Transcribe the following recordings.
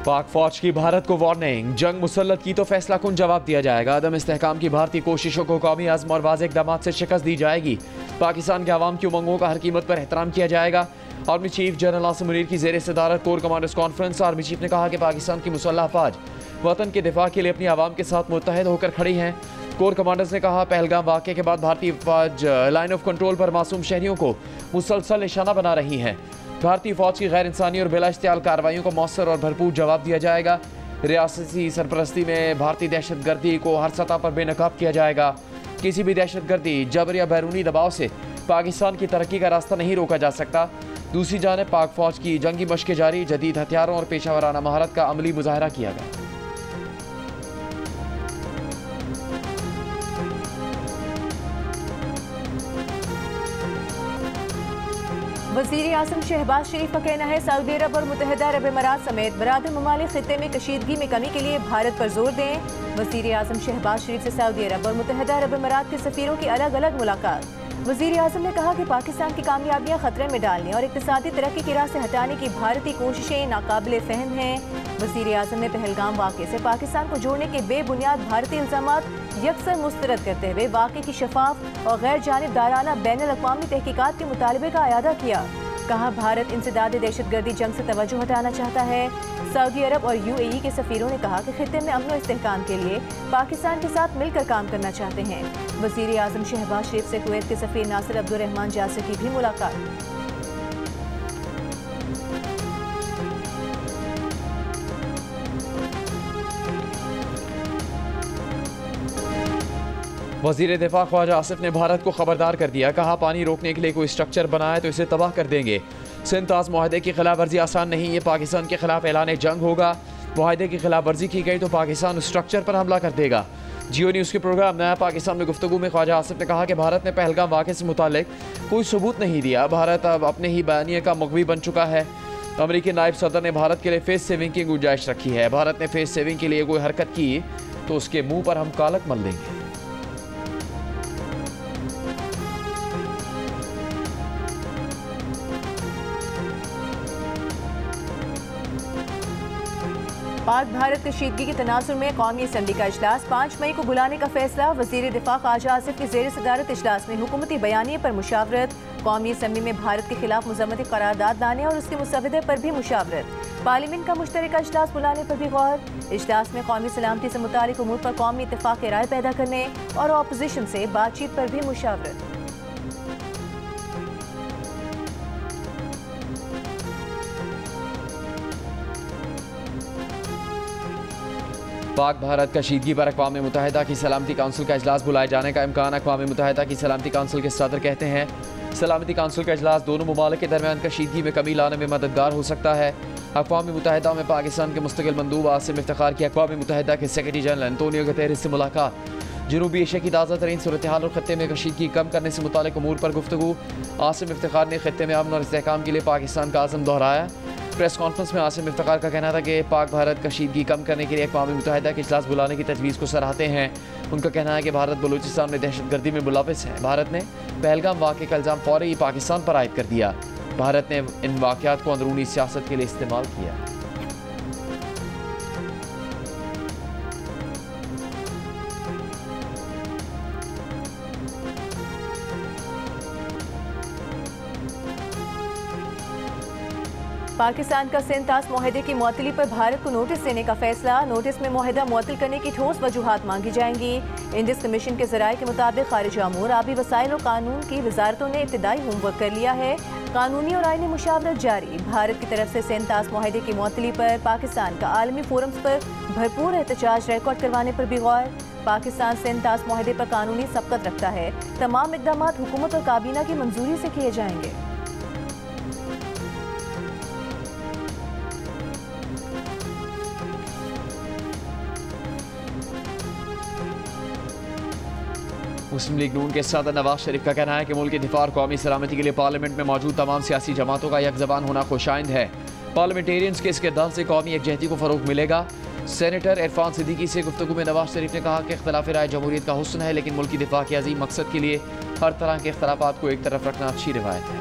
पाक फौज की भारत को वार्निंग, जंग मुसल्लत की तो फैसला कुन जवाब दिया जाएगा। अदम इस्तेहकाम की भारतीय कोशिशों को कौमी आज़म और वाज़ेह इक़दामात से शिकस्त दी जाएगी। पाकिस्तान के अवाम की उमंगों का हर कीमत पर एहतराम किया जाएगा। Army chief general Asim Munir की ज़ेर सदारत core commanders conference. Army chief ने कहा कि पाकिस्तान की मुसल्लह अफवाज वतन के दिफा के लिए अपनी आवाम के साथ मुत्तहद होकर खड़ी हैं। कोर कमांडर्स ने कहा, पहलगाम वाक़े के बाद भारतीय फौज लाइन ऑफ कंट्रोल पर मासूम शहरियों को मुसलसल निशाना बना रही है। भारतीय फौज की गैर इंसानी और बिला इख्तियार कार्रवाइयों को मौसर और भरपूर जवाब दिया जाएगा। रियासती सरपरस्ती में भारतीय दहशत गर्दी को हर सतह पर बेनकाब किया जाएगा। किसी भी दहशत गर्दी, जबर या बैरूनी दबाव से पाकिस्तान की तरक्की का रास्ता नहीं रोका जा सकता। दूसरी जानिब पाक फौज की जंगी मशक़ें जारी, जदीद हथियारों और पेशावराना महारत का अमली मुजाहरा किया गया। वज़ीर आज़म शहबाज शरीफ का कहना है, सऊदी अरब और मुत्तहिदा अरब अमारात समेत बरादर ममालिक खित्ते में कशीदगी में कमी के लिए भारत पर जोर दें। वज़ीर आज़म शहबाज शरीफ से सऊदी अरब और मुत्तहिदा अरब अमारात के सफ़ीरों की अलग अलग मुलाकात। वज़ीर आज़म ने कहा कि पाकिस्तान की कामयाबियाँ खतरे में डालने और इक़्तिसादी तरक्की की राह से हटाने की भारतीय कोशिशें नाकाबिले फ़हम हैं। वज़ीर आज़म ने पहलगाम वाक़े से पाकिस्तान को जोड़ने के बेबुनियाद भारतीय इल्ज़ामात यकसर मुस्तरद करते हुए वाक़े की शफाफ और गैर जानिबदाराना बैनुल-अक़वामी तहक़ीक़ात के मुतालबे का अयादा किया। कहा, भारत इंसदाद दहशतगर्दी जंग से तवज्जो हटाना चाहता है। सऊदी अरब और UAE के सफ़ीरों ने कहा कि खित्ते में अमन और इस्तेहकाम के लिए पाकिस्तान के साथ मिलकर काम करना चाहते हैं। वज़ीर आज़म शहबाज शरीफ से कुवैत के सफ़ीर नासिर अब्दुर्रहमान जासिर की भी मुलाकात। वज़ीर दिफा ख्वाजा आसिफ ने भारत को खबरदार कर दिया। कहा, पानी रोकने के लिए कोई स्ट्रक्चर बनाए तो इसे तबाह कर देंगे। सिंध ताज़ मुआहदे की खिलाफ वर्जी आसान नहीं, ये पाकिस्तान के खिलाफ ऐलान जंग होगा। मुआहदे की खिलाफ वर्जी की गई तो पाकिस्तान उस स्ट्रक्चर पर हमला कर देगा। जियो न्यूज़ के प्रोग्राम नया पाकिस्तान में गुफ्तगू में ख्वाजा आसिफ ने कहा कि भारत ने पहलगाम वाक़े से मुतालिक कोई सबूत नहीं दिया। भारत अब अपने ही बयानिए का मुग़वी बन चुका है। अमरीकी नायब सदर ने भारत के लिए फेस सेविंग की गुंजाइश रखी है। भारत ने फेस सेविंग के लिए कोई हरकत की तो उसके मुँह पर हम कालक मल देंगे। पाक भारत कशीदगी के तनाजुर में कौमी असम्बली का इजलास 5 मई को बुलाने का फैसला। वज़ीर दिफा ख्वाजा आसिफ की ज़ेर सदारत इजलास में हुकूमती बयानिए पर मुशावरत। कौमी असम्बली में भारत के खिलाफ मुज़म्मती करारदाद लाने और उसके मुसवदे पर भी मुशावरत। पार्लियामेंट का मुश्तरका इजलास बुलाने पर भी गौर। इजलास में कौमी सलामती से मुतालिक उमूर पर कौमी इत्तेफाक राय पैदा करने और अपोजिशन से बातचीत पर भी मुशावरत। पाक भारत कशीदगी पर अक़वाम मुत्तहिदा की सलामती काउंसिल का इजलास बुलाए जाने का इम्कान। अक़वाम मुत्तहिदा की सलामती काउंसिल के सदर कहते हैं, सलामती काउंसिल का इजलास दोनों ममालिक के दरमियान कशीदगी में कमी लाने में मददगार हो सकता है। अक़वाम मुत्तहिदा में पाकिस्तान के मुस्तकिल मंदूब आसिम इफ्तिखार की अक़वाम मुत्तहिदा के सेक्रेटरी जनरल एंटोनियो गुतेरेस से मुलाकात। जनूबी एशिया की ताज़ा तरीन सूरत हाल और खत्ते में कशीदगी कम करने से मुतालिक उमूर पर गुफ्तगू। आसिम इफ्तिखार ने खत्ते में अमन और इस्तेहकाम के लिए पाकिस्तान का आज़म दोहराया। प्रेस कॉन्फ्रेंस में आसिम इफ्तिखार का कहना था कि पाक भारत कशीदगी कम करने के लिए अक़वाम मुत्तहिदा के इजलास बुलाने की तजवीज़ को सराहते हैं। उनका कहना है कि भारत बलूचिस्तान में दहशतगर्दी में मुलविस है। भारत ने पहलगाम वाक़े का इल्ज़ाम फ़ौरी पाकिस्तान पर आयद कर दिया। भारत ने इन वाक़यात को अंदरूनी सियासत के लिए इस्तेमाल किया। पाकिस्तान का सिंध ताज़ मुआहदे की मुअत्तली पर भारत को नोटिस देने का फैसला। नोटिस में मुआहदा मुअत्तल करने की ठोस वजूहात मांगी जाएंगी। इंडस कमीशन के ज़राए के मुताबिक खारिजा अमूर, आबी वसाइल और कानून की वजारतों ने इब्तिदाई होमवर्क कर लिया है। कानूनी और आईनी मुशावरत जारी। भारत की तरफ से सिंध ताज़ मुआहदे की मुअत्तली पर पाकिस्तान का आलमी फोरम्स पर भरपूर एहतजाज रिकॉर्ड करवाने पर भी गौर। पाकिस्तान सिंध ताज़ मुआहदे पर कानूनी सबकत रखता है। तमाम इक़दामात हुकूमत और काबीना की मंजूरी से किए जाएंगे। मुस्लिम लीग नून के सदर नवाज शरीफ का कहना है कि मुल्क के दिफा और कौमी सलामती के लिए पार्लियामेंट में मौजूद तमाम सियासी जमातों का एक ज़बान होना खुशाइंद है। पार्लियामेंटेरियंस के इस किरदार से कौमी यकजहती को फ़रोग़ मिलेगा। सेनेटर इरफान सिद्दीकी से गुफ्तगू में नवाज शरीफ ने कहा कि इख्तिलाफ़ राय जमहूरियत का हुस्न है, लेकिन मुल्क की दिफा के अजीम मकसद के लिए हर तरह के इख्तिलाफ़ात को एक तरफ रखना अच्छी रिवायत है।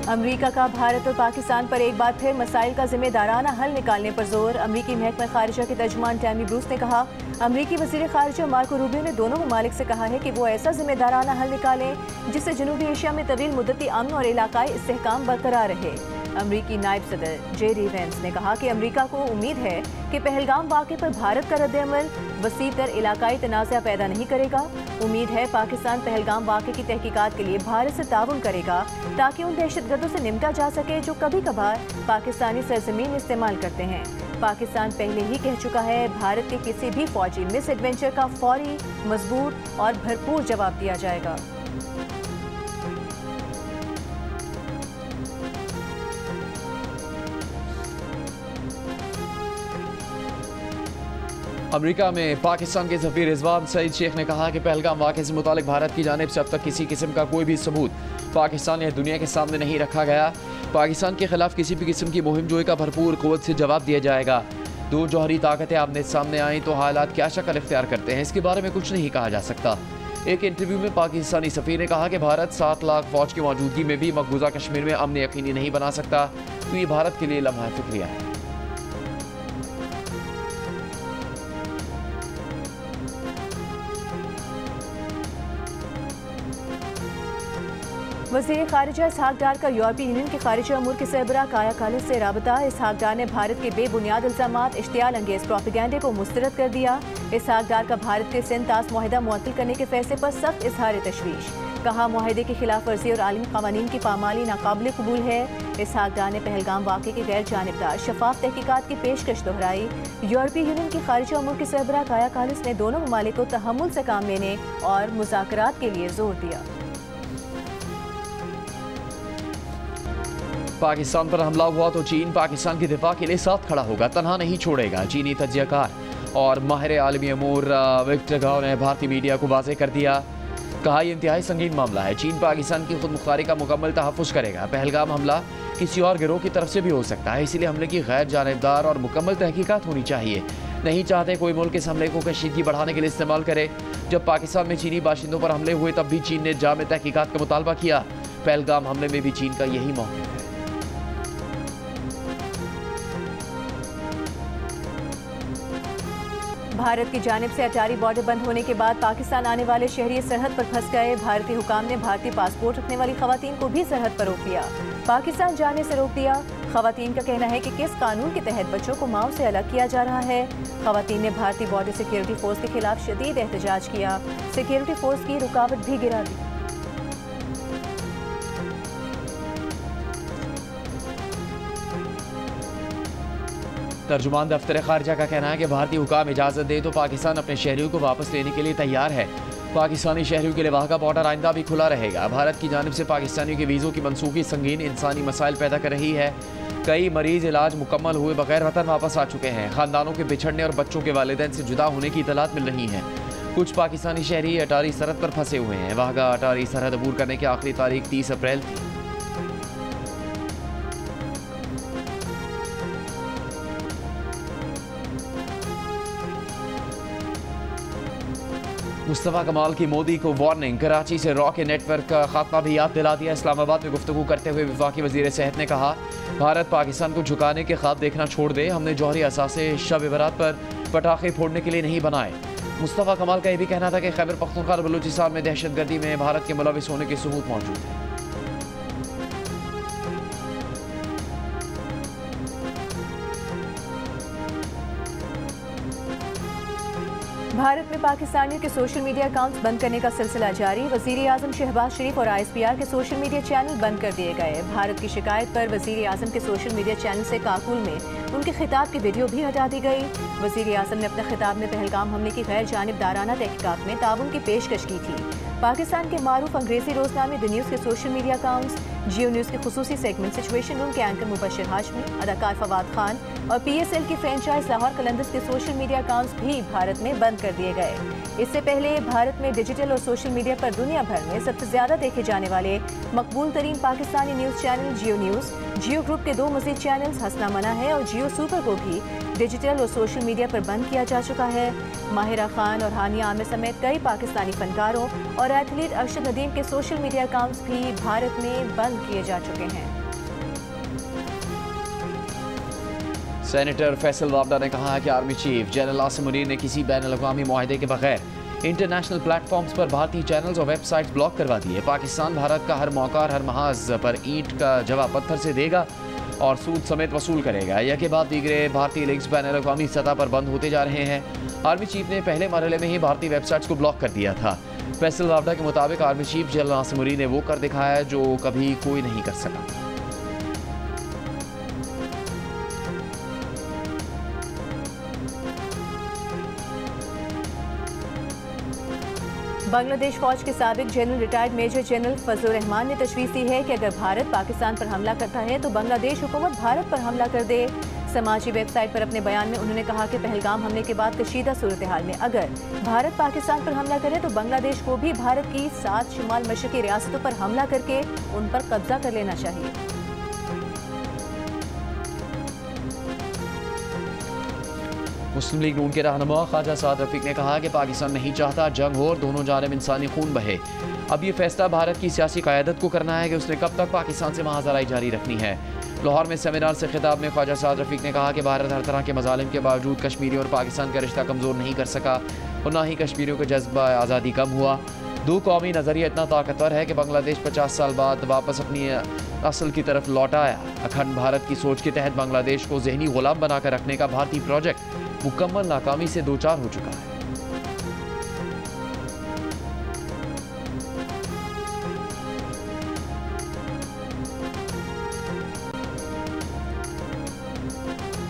अमरीका का भारत और पाकिस्तान पर एक बार फिर मसाइल का जिम्मेदाराना हल निकालने पर जोर। अमरीकी महकमा खारिजा के तर्जुमान टैमी ब्रूस ने कहा, अमरीकी वज़ीर खारिजा मार्को रूबियो ने दोनों ममालिक से कहा है कि वो ऐसा जिम्मेदाराना हल निकालें जिससे जनूबी एशिया में तवील मुद्दती अमन और इलाकाई इस्तेहकाम बरकरार रहे। अमरीकी नायब सदर जेडी वेंस ने कहा कि अमरीका को उम्मीद है कि पहलगाम वाक़े पर भारत का रद्द-ए-अमल वसी तर इलाकाई तनाज़ा पैदा नहीं करेगा। उम्मीद है पाकिस्तान पहलगाम वाक़े की तहकीकात के लिए भारत से ताउन करेगा ताकि उन दहशतगर्दों से निपटा जा सके जो कभी कभार पाकिस्तानी सरजमीन इस्तेमाल करते हैं। पाकिस्तान पहले ही कह चुका है भारत के किसी भी फौजी मिस एडवेंचर का फौरी, मजबूत और भरपूर जवाब दिया जाएगा। अमेरिका में पाकिस्तान के सफीर रिजवान सईद शेख ने कहा कि पहलगाम वाक़े से मुतालिक भारत की जानिब से अब तक किसी किस्म का कोई भी सबूत पाकिस्तान या दुनिया के सामने नहीं रखा गया। पाकिस्तान के खिलाफ किसी भी किस्म की मुहिम जोई का भरपूर क़ुव्वत से जवाब दिया जाएगा। दो जौहरी ताकतें आमने सामने आएँ तो हालात क्या शक्ल इख्तियार करते हैं, इसके बारे में कुछ नहीं कहा जा सकता। एक इंटरव्यू में पाकिस्तानी सफीर ने कहा कि भारत 7 लाख फौज की मौजूदगी में भी मकबूजा कश्मीर में अमन यकीनी नहीं बना सकता, तो ये भारत के लिए लम्हा फिक्रिया है। वज़ीर खारिजा इसहाक डार का यूरोपीय यूनियन के खारिजा अमूर के सरबराह काया कालिस से राबता। इसहाक डार ने भारत के बेबुनियाद इल्ज़ामात इश्तियाल अंगेज प्रोपेगेंडे को मुस्तरद कर दिया। इसहाक डार का भारत के सिंध तास मुआहिदा मुअत्तल करने के फैसले पर सख्त इजहार तशवीश। कहा, मुआहिदे की खिलाफ वर्जी और आलमी क़वानीन की पामाली नाकाबिल कबूल है। इसहाक डार ने पहलगाम वाक़े की गैर जानिबदार शफाफ तहकीकात की पेशकश दोहराई। यूरोपीय यूनियन के खारिजा अमूर के सरबराह काया कालिस ने दोनों ममालिक को तहम्मुल से काम लेने और मुज़ाकरात के लिए जोर दिया। पाकिस्तान पर हमला हुआ तो चीन पाकिस्तान के दिफा के लिए साथ खड़ा होगा, तनहा नहीं छोड़ेगा। चीनी तज्ज़ियाकार और माहिर आलमी अमूर विक्टर गाव ने भारतीय मीडिया को वाज़ेह कर दिया। कहा, यह इंतहाई संगीन मामला है। चीन पाकिस्तान की खुद मुख्तारी का मुकम्मल तहफ़्फ़ुज़ करेगा। पहलगाम हमला किसी और गिरोह की तरफ से भी हो सकता है, इसलिए हमले की गैर जानिबदार और मुकम्मल तहकीकात होनी चाहिए। नहीं चाहते कोई मुल्क इस हमले को कशीदगी बढ़ाने के लिए इस्तेमाल करे। जब पाकिस्तान में चीनी बाशिंदों पर हमले हुए तब भी चीन ने जामे तहकीकात का मुतालबा किया। पहलगाम हमले में भी चीन का यही मौक़िफ़ है। भारत की जानिब से अटारी बॉर्डर बंद होने के बाद पाकिस्तान आने वाले शहरी सरहद पर फंस गए। भारतीय हुकाम ने भारतीय पासपोर्ट रखने वाली खवातीन को भी सरहद पर रोक लिया, पाकिस्तान जाने से रोक दिया। खवातीन का कहना है कि किस कानून के तहत बच्चों को माओ से अलग किया जा रहा है। खवातीन ने भारतीय बॉर्डर सिक्योरिटी फोर्स के खिलाफ शदीद एहतजाज किया, सिक्योरिटी फोर्स की रुकावट भी गिरा दी। तर्जुमान दफ्तर खारजा का कहना है कि भारतीय हुकाम इजाज़त दे तो पाकिस्तान अपने शहरियों को वापस लेने के लिए तैयार है। पाकिस्तानी शहरियों के लिए वहाँ का बॉर्डर आइंदा भी खुला रहेगा। भारत की जानिब से पाकिस्तानियों के वीज़ों की मनसूखी संगीन इंसानी मसाइल पैदा कर रही है। कई मरीज इलाज मुकम्मल हुए बगैर वतन वापस आ चुके हैं। ख़ानदानों के बिछड़ने और बच्चों के वालिदैन से जुदा होने की इतलात मिल रही हैं। कुछ पाकिस्तानी शहरी अटारी सरहद पर फंसे हुए हैं। वहाँ अटारी सरहद अबूर करने की आखिरी तारीख 30 अप्रैल थी। मुस्तफ़ा कमाल की मोदी को वार्निंग। कराची से रॉ के नेटवर्क का खात्मा भी याद दिला दिया। इस्लामाबाद में गुफ्तगू करते हुए वफाकी वज़ीर सेहत ने कहा, भारत पाकिस्तान को झुकाने के ख्वाब देखना छोड़ दे। हमने जौहरी असासे शब बरात पर पटाखे फोड़ने के लिए नहीं बनाए। मुस्तफ़ा कमाल का यह भी कहना था कि खैबर पख्तूनख्वा और बलूचिस्तान में दहशतगर्दी में भारत के मुलविस होने के सबूत मौजूद हैं। भारत में पाकिस्तानियों के सोशल मीडिया अकाउंट्स बंद करने का सिलसिला जारी। वज़ीर आज़म शहबाज शरीफ और ISPR के सोशल मीडिया चैनल बंद कर दिए गए। भारत की शिकायत पर वज़ीर आज़म के सोशल मीडिया चैनल से काकुल में उनके खिताब की वीडियो भी हटा दी गई। वज़ीर आज़म ने अपने खिताब में पहलगाम हमले की गैर जानिबदाराना तहकीकात में ताउन की पेशकश की थी। पाकिस्तान के मारूफ अंग्रेजी रोजनामे द न्यूज़ के सोशल मीडिया अकाउंट्स, जियो न्यूज़ के खुसूसी सेगमेंट सिचुएशन रूम के एंकर मुबशर हाशमी, अदाकार फवाद खान और PSL की फ्रेंचाइज लाहौर कलंदर्स के सोशल मीडिया अकाउंट्स भी भारत में बंद कर दिए गए। इससे पहले भारत में डिजिटल और सोशल मीडिया पर दुनिया भर में सबसे ज्यादा देखे जाने वाले मकबूल तरीन पाकिस्तानी न्यूज़ चैनल जियो न्यूज़, जियो ग्रुप के 2 मज़ीद चैनल्स हसना मना है और जियो सुपर को भी डिजिटल और सोशल मीडिया पर बंद किया जा चुका है। माहिरा खान और हानिया आमिर समेत कई पाकिस्तानी फनकारों और एथलीट अरशद नदीम के सोशल मीडिया अकाउंट्स भी भारत में बंद बंद किए जा चुके हैं। सेनेटर फैसल वावडा ने कहा है कि army chief general Asim Munir ने किसी बैनुल-अक़वामी मुआहदे के बगैर इंटरनेशनल प्लेटफॉर्म्स पर भारतीय चैनल्स और वेबसाइट्स ब्लॉक करवा दिए। पाकिस्तान भारत का हर मौका और हर महाज पर ईंट का जवाब पत्थर से देगा और सूद समेत वसूल करेगा। यह के बाद दीगरे भारतीय लिंक्स बैनुल-अक़वामी सतह पर बंद होते जा रहे हैं। आर्मी चीफ ने पहले मरहले में ही भारतीय वेबसाइट्स को ब्लॉक कर दिया था। फैसल वावडा के मुताबिक army chief general Asim Munir ने वो कर दिखाया जो कभी कोई नहीं कर सका। बांग्लादेश फौज के साबिक general retired major general Fazlur Rahman ने तशवीश दी है कि अगर भारत पाकिस्तान पर हमला करता है तो बांग्लादेश हुकूमत भारत पर हमला कर दे। समाजी वेबसाइट पर अपने बयान में उन्होंने कहा कि पहलगाम हमले के बाद कशीदा सूरत हाल में अगर भारत पाकिस्तान पर हमला करे तो बांग्लादेश को भी भारत की 7 शुमाल मशरकी रियासतों पर हमला करके उन पर कब्जा कर लेना चाहिए। मुस्लिम लीग नून के रहनुमा ख्वाजा साद रफीक ने कहा कि पाकिस्तान नहीं चाहता जंग हो और दोनों जानिब इंसानी खून बहे। अब ये फैसला भारत की सियासी क़यादत को करना है कि उसने कब तक पाकिस्तान से महाजराई जारी रखनी है। लाहौर में सेमिनार से खिताब में ख्वाजा साद रफीक ने कहा कि भारत हर तरह के मजालिम के बावजूद कश्मीरियों और पाकिस्तान का रिश्ता कमज़ोर नहीं कर सका और न ही कश्मीरियों का जज्बा आज़ादी कम हुआ। दो कौमी नज़रिया इतना ताकतवर है कि बांग्लादेश 50 साल बाद वापस अपनी असल की तरफ लौट आया। अखंड भारत की सोच के तहत बांग्लादेश को जहनी गुलाम बनाकर रखने का भारतीय प्रोजेक्ट मुकम्मल नाकामी से दो चार हो चुका है।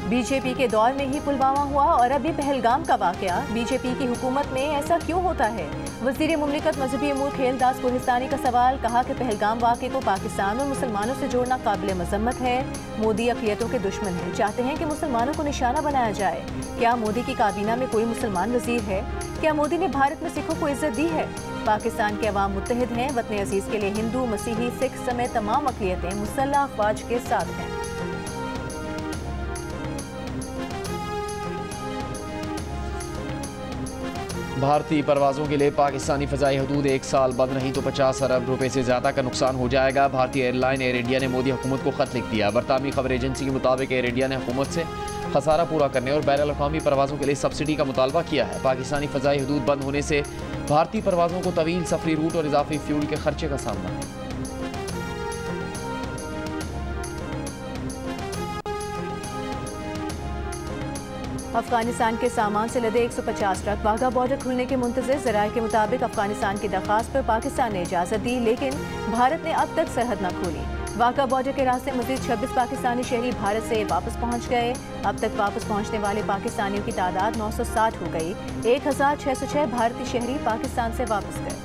बीजेपी के दौर में ही पुलवामा हुआ और अभी पहलगाम का वाकया। बीजेपी की हुकूमत में ऐसा क्यों होता है? वज़ीर मुमलिकत मजहबी अमूर खेलदास कोहिस्तानी का सवाल। कहा कि पहलगाम वाक़े को पाकिस्तान और मुसलमानों से जोड़ना काबिल मज़म्मत है। मोदी अक़लियतों के दुश्मन हैं, चाहते हैं कि मुसलमानों को निशाना बनाया जाए। क्या मोदी की काबीना में कोई मुसलमान वज़ीर है? क्या मोदी ने भारत में सिखों को इज्जत दी है? पाकिस्तान के अवाम मुत्तहिद हैं। वतन अजीज़ के लिए हिंदू, मसीही, सिख समेत तमाम अक़लियतें मुसल्लह अफ़वाज के साथ हैं। भारतीय परवाज़ों के लिए पाकिस्तानी फ़ज़ाई हदूद एक साल बंद रही तो 50 अरब रुपए से ज़्यादा का नुकसान हो जाएगा। भारतीय एयरलाइन एयर इंडिया ने मोदी हुकूमत को ख़त लिख दिया। बरतानवी खबर एजेंसी के मुताबिक एयर इंडिया ने हुकूमत से खसारा पूरा करने और बैनुल-अक़वामी परवाज़ों के लिए सब्सिडी का मुतालबा किया है। पाकिस्तानी फ़ज़ाई हदूद बंद होने से भारतीय परवाज़ों को तवील सफरी रूट और इजाफी फ्यूल के खर्चे का सामना है। अफगानिस्तान के सामान से लदे 150 ट्रक वाघा बॉर्डर खुलने के मुंतज़िर। ज़राए के मुताबिक अफगानिस्तान की दरख्वास्त पर पाकिस्तान ने इजाज़त दी, लेकिन भारत ने अब तक सरहद न खोली। वाघा बॉर्डर के रास्ते मज़ीद 26 पाकिस्तानी शहरी भारत से वापस पहुँच गए। अब तक वापस पहुँचने वाले पाकिस्तानियों की तादाद 960 हो गई। 1606 भारतीय शहरी पाकिस्तान से वापस गए।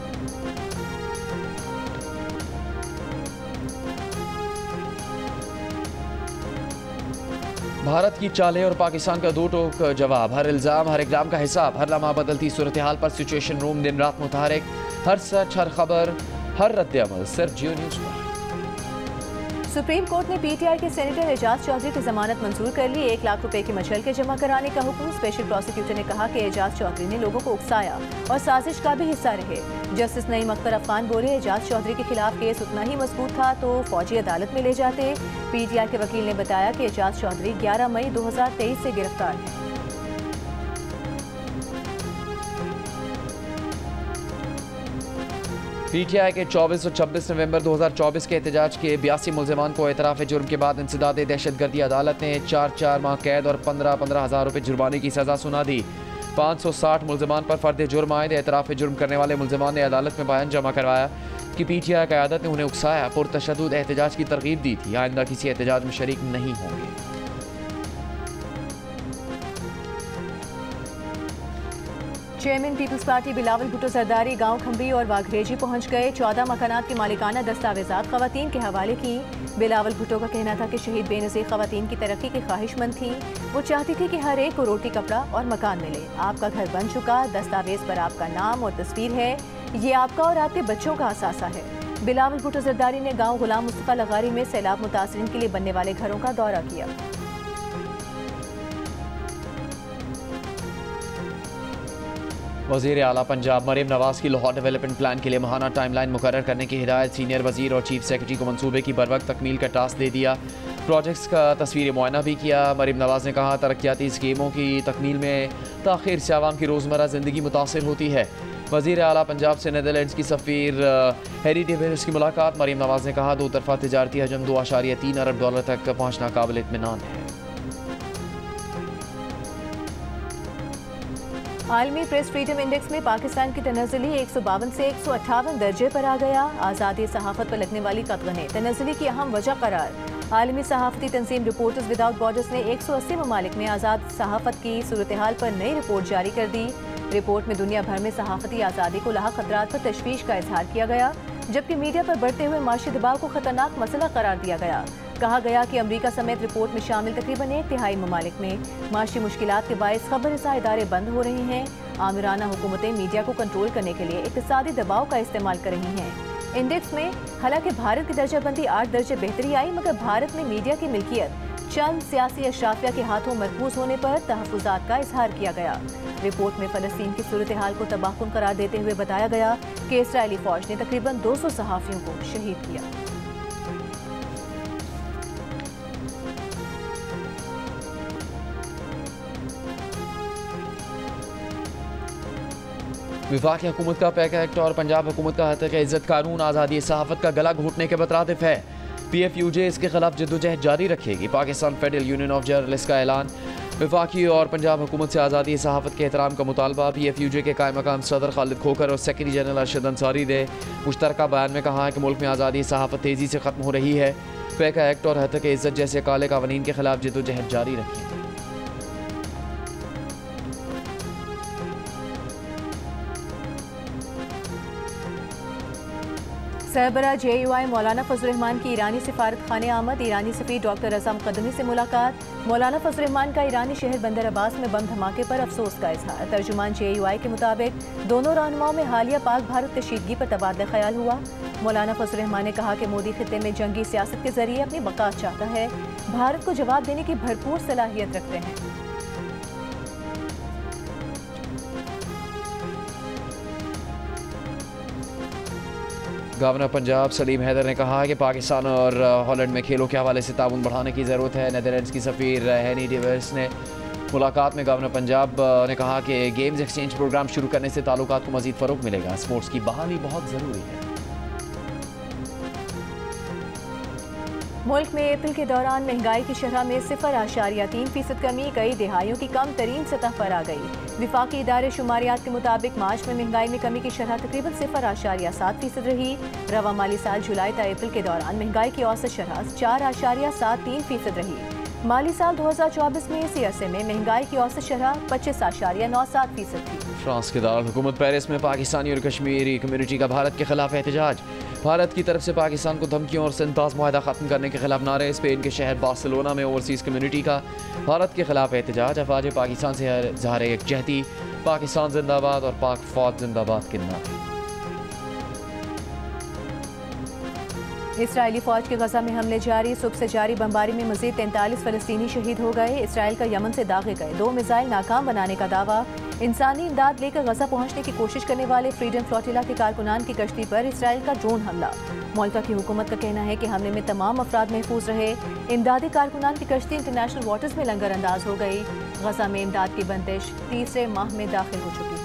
भारत की चालें और पाकिस्तान का दो टोक जवाब। हर इल्ज़ाम, हर इक़दाम का हिसाब। हर लम्हा बदलती सूरत हाल पर सिचुएशन रूम दिन रात मुतहरिक। हर सच, हर खबर, हर रद्द-ए-अमल सिर्फ जियो न्यूज़ पर। सुप्रीम कोर्ट ने पीटीआई के सेनेटर एजाज चौधरी की जमानत मंजूर कर ली। 1 लाख रुपए के मचलके जमा कराने का हुक्म। स्पेशल प्रोसिक्यूटर ने कहा कि एजाज चौधरी ने लोगों को उकसाया और साजिश का भी हिस्सा रहे। जस्टिस नईम अख्तर अफगान बोले, एजाज चौधरी के खिलाफ केस उतना ही मजबूत था तो फौजी अदालत में ले जाते। पीटीआई के वकील ने बताया कि एजाज चौधरी 11 मई 2023 से गिरफ्तार है। पीटीआई के 24 और 26 नवंबर 2024 के एहतजाज के 82 मुल्ज़िमान को एतराफ़ जुर्म के बाद इंसदाद दहशतगर्दी अदालत ने 4 माह कैद और 15 हज़ार रुपये जुर्माने की सज़ा सुना दी। 560 मुल्ज़िमान पर फ़र्द जुर्म आयद। एतराफ़ जुर्म करने वाले मुल्ज़िमान ने अदालत में बयान जमा करवाया कि पीटीआई क़यादत ने उन्हें उकसाया, पुरतशद्दुद एहतजाज की तरगीब दी थी। आइंदा किसी एहतजाज में शरीक नहीं होंगे। Chairman People's Party Bilawal Bhutto Zardari गांव खंबी और वाघरेजी पहुंच गए। 14 मकानात की मालिकाना दस्तावेजात खवातीन के हवाले की। बिलावल भुट्टो का कहना था कि शहीद बेनज़ीर खवातीन की तरक्की की ख्वाहिशमंद थी। वो चाहती थी कि हर एक को रोटी, कपड़ा और मकान मिले। आपका घर बन चुका, दस्तावेज पर आपका नाम और तस्वीर है। ये आपका और आपके बच्चों का असासा है। बिलावल भुट्टो जरदारी ने गाँव गुलाम मुस्तफ़ा लगारी में सैलाब मुतासरीन के लिए बनने वाले घरों का दौरा किया। वज़ीर आला पंजाब मरीम नवाज की लाहौर डेवलपमेंट प्लान के लिए माहाना टाइमलाइन मुकर्रर करने की हिदायत। सीनियर वज़ीर और चीफ सेक्रेटरी को मनसूबे की बरवक्त तकमील का टास्क दे दिया। प्रोजेक्ट्स का तस्वीरी मुआयना भी किया। मरीम नवाज ने कहा तरक्याती स्कीमों की तकमील में ताख़ीर से आवाम की रोज़मर्रा ज़िंदगी मुतासिर होती है। वज़ीर आला पंजाब से नीदरलैंड्स की सफ़ीर हैरी डेविस की मुलाकात। मरीम नवाज ने कहा 2 तरफ़ा तिजारती हजम $2.3 अरब तक पहुँचना काबिल इत्मीनान है। आलमी प्रेस फ्रीडम इंडेक्स में पाकिस्तान की तनज़्ज़ुली 152 से 158 दर्जे पर आ गया। आज़ादी सहाफ़त पर लगने वाली कतगने तनज़्ज़ुली की अहम वजह करार। आलमी सहाफ़ती तंजीम रिपोर्टर्स विदाउट बॉर्डर्स ने 180 ममालिक में आज़ाद सहाफ़त की सूरत हाल पर नई रिपोर्ट जारी कर दी। रिपोर्ट में दुनिया भर में सहाफ़ती आज़ादी को लाहक खतरात पर तशवीश का इजहार किया गया, जबकि मीडिया पर बढ़ते हुए माशी दबाव को खतरनाक मसला करार दिया गया। कहा गया कि अमरीका समेत रिपोर्ट में शामिल तकरीबन 1/3 ममालिक में माशी मुश्किलात के बायस खबर रसा इदारे बंद हो रहे हैं। आमिराना हुकूमतें मीडिया को कंट्रोल करने के लिए इक़्तिसादी दबाव का इस्तेमाल कर रही हैं। इंडेक्स में हालांकि भारत की दर्जाबंदी 8 दर्जे बेहतरी आई, मगर भारत में मीडिया की मिल्कियत चंद सियासी अशराफिया के हाथों मरकूज होने पर तहफ़्फ़ुज़ात का इजहार किया गया। रिपोर्ट में फ़लस्तीन की सूरत हाल को तबाहकुन करार देते हुए बताया गया कि इसराइली फ़ौज ने तकरीबन 200 सहाफ़ियों को शहीद किया। वफाकी हुकूमत का पैका एक्ट और पंजाब हुकूमत का हक़ इज़्ज़त कानून आज़ादी सहाफ़त का गला घोटने के मुतरादिफ है। PFUJ इसके खिलाफ जद्दोजहद जारी रखेगी। Pakistan federal union of journalist का ऐलान। वफाकी और पंजाब हुकूमत से आज़ादी सहाफ़त के एहतराम का मुतालबा। PFUJ के कायम मकाम सदर खालिद खोखर और सेक्रेटरी जनरल अरशद अंसारी ने मुश्तरका बयान में कहा कि मुल्क में आज़ादी सहाफ़त तेज़ी से ख़त्म हो रही है। पैका एक्ट और हक़ इज़्ज़त जैसे काले कानून के खिलाफ जद्दोजहद जारी रखेगी। सरबरा JUI मौलाना फजल रहमान की ईरानी सिफारत खाने आमद। ईरानी सफ़ीर डॉक्टर रज़ा मुक़द्दमी से मुलाकात। मौलाना फजल रहमान का ईरानी शहर बंदर अब्बास में बम धमाके पर अफसोस का इजहार। तर्जुमान JUI के मुताबिक दोनों रहनुमाओं में हालिया पाक भारत कशीदगी पर तबादला ख्याल हुआ। मौलाना फजल रहमान ने कहा कि मोदी खित्ते में जंगी सियासत के जरिए अपनी बका चाहता है, भारत को जवाब देने की भरपूर सलाहियत रखते हैं। गवर्नर पंजाब सलीम हैदर ने कहा कि पाकिस्तान और हॉलैंड में खेलों के हवाले से ताउन बढ़ाने की ज़रूरत है। नीदरलैंड्स की सफ़ीर हैरी डेविस ने मुलाकात में गवर्नर पंजाब ने कहा कि गेम्स एक्सचेंज प्रोग्राम शुरू करने से ताल्लुकात को मज़ीद फ़रोग़ मिलेगा। स्पोर्ट्स की बहाली बहुत ज़रूरी है। मुल्क में अप्रैल के दौरान महंगाई की शरह में 0.3% कमी कई दिहाइयों की कम तरीन सतह पर आ गई। विफाकी इदारे शुमारियात के मुताबिक मार्च में महंगाई में कमी की शरह तकरीबन 0.7% रही। रवा माली साल जुलाई था अप्रैल के दौरान महंगाई की औसत शरह 4.73% रही। माली साल 2024 में इसी अरसे में महंगाई की औसत शरह 25.97% थी। फ्रांस के दारुल हुकूमत पेरिस में पाकिस्तानी और कश्मीरी कम्युनिटी का भारत के खिलाफ एहतजाज। भारत की तरफ से पाकिस्तान को धमकियों और सिंताज मुआहदा खत्म करने के खिलाफ नारे। स्पेन के शहर बार्सिलोना में ओवरसीज कम्युनिटी का भारत के खिलाफ एहतजाज। अफवाज पाकिस्तान से ज़ाहिर यकजहती, पाकिस्तान जिंदाबाद और पाक फौज जिंदाबाद के नारे। इसराइली फौज के गजा में हमले जारी। सुबह से जारी बमबारी में मजीद 43 फलस्तीनी शहीद हो गए। इसराइल का यमन से दागे गए 2 मिसाइल नाकाम बनाने का दावा। इंसानी इमदाद लेकर गजा पहुंचने की कोशिश करने वाले फ्रीडम फ्लोटिला के कारकुनान की कश्ती पर इसराइल का ड्रोन हमला। मुल्का की हुकूमत का कहना है कि हमले में तमाम अफराद महफूज रहे। इमदादी कारकुनान की कश्ती इंटरनेशनल वाटर्स में लंगर अंदाज हो गई। गजा में इमदाद की बंदिश तीसरे माह में दाखिल हो चुकी है।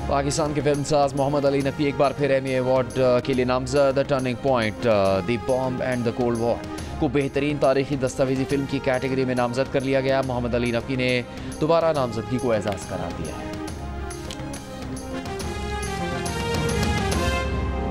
पाकिस्तान के फिल्मसाज मोहम्मद अली नकवी एक बार फिर एमी अवार्ड के लिए नामजद। Turning point the bomb and the cold war को बेहतरीन तारीखी दस्तावेजी फिल्म की कैटेगरी में नामजद कर लिया गया। मोहम्मद अली नकवी ने दोबारा नामजदगी को एजाज़ करार दिया है।